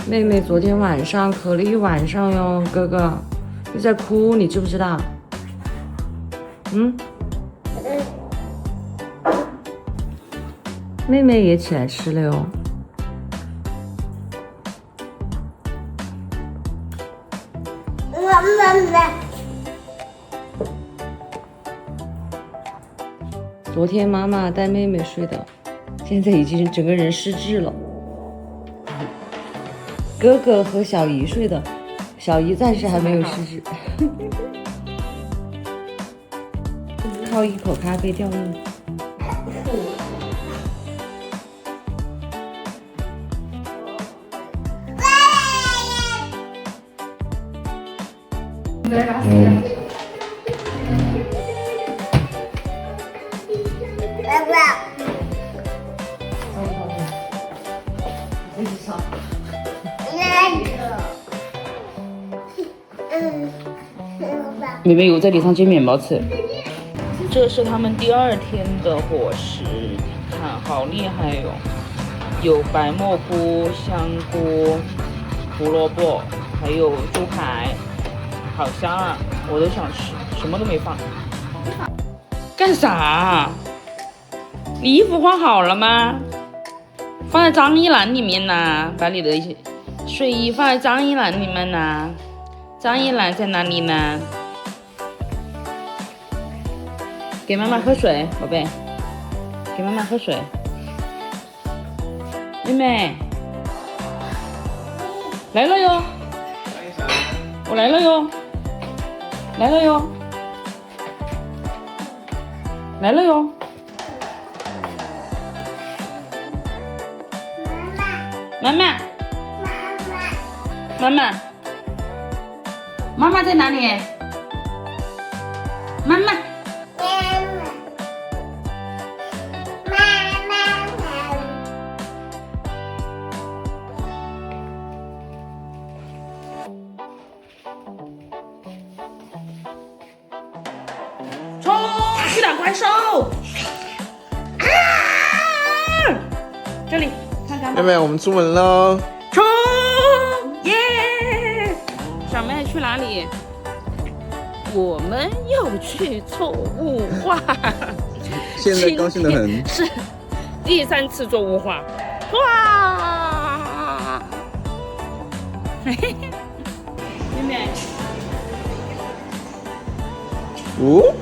妹妹昨天晚上咳了一晚上哟，哥哥又在哭，你知不知道？妹妹也起来吃了哟。昨天妈妈带妹妹睡的，现在已经整个人失智了。哥哥和小姨睡的，小姨暂时还没有失智，靠一口咖啡掉命。妹妹有在地上捡面包吃。这是他们第2天的伙食，看好厉害哟！有白蘑菇、香菇、胡萝卜，还有猪排，好香啊！我都想吃，什么都没放。干啥？你衣服换好了吗？放在脏衣篮里面呢，把你的睡衣放在脏衣篮里面呢。脏衣篮在哪里呢？给妈妈喝水，宝贝，给妈妈喝水。妹妹，来了哟！我来了哟！来了哟！来了哟！妈妈，妈妈，妈妈在哪里？妈妈。冲！去打怪兽！啊！这里，看看。妹妹，我们出门喽！冲！耶！小妹去哪里？我们要去做雾化。现在高兴得很。是第3次做雾化。哇！妹妹。哦。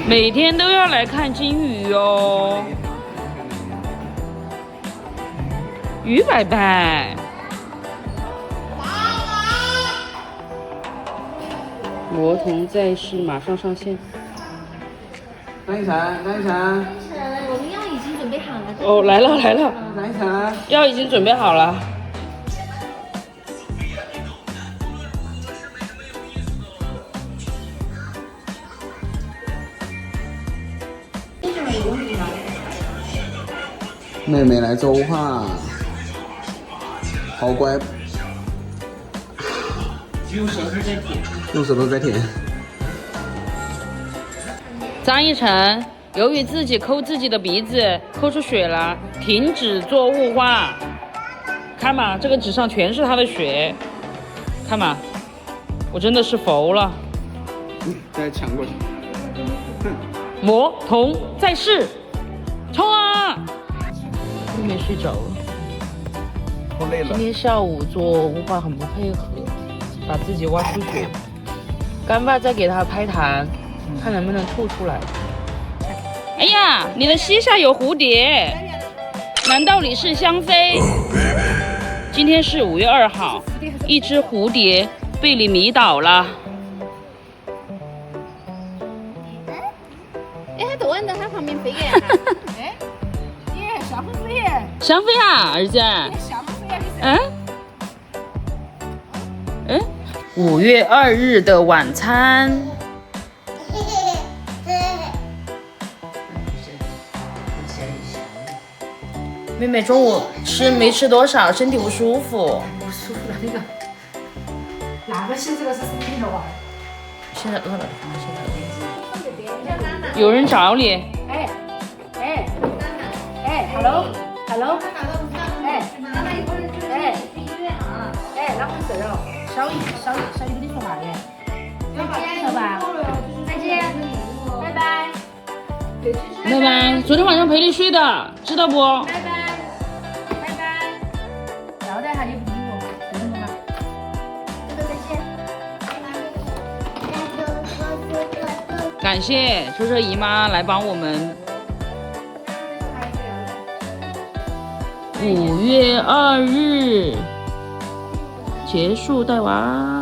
每天都要来看金鱼哦，鱼伯伯，魔童在世马上上线。张一晨，张一晨，我们药已经准备好了。哦，来了来了，张一晨，药已经准备好了。妹妹来做雾化，好乖，用舌头在舔。用舌头在舔。张一晨由于自己抠自己的鼻子，抠出血了，停止做雾化。看嘛，这个纸上全是他的血。看嘛，我真的是服了。再抢过去。魔童在世，冲啊！妹妹睡着了。我累了。今天下午做雾化很不配合，把自己挖出血。干爸再给他拍痰，看能不能吐出来。哎呀，你的膝下有蝴蝶，难道你是香妃？今天是5月2号，一只蝴蝶被你迷倒了。哎，他躲在他旁边飞耶！哎，耶，小飞飞耶！香妃啊，儿子。小飞飞嗯。嗯，5月2日的晚餐。妹妹中午没吃多少，身体不舒服。不舒服了，那个那个写这个是你的娃。现在饿了，现在有人找你。哎，hello，哎，哪回事哦？小姨跟你说话的。再见，好吧，再见，拜拜。拜拜，昨天晚上陪你睡的，知道不？拜拜。交代下你不理我，为什么嘛？感谢车车姨妈来帮我们。5月2日结束带娃。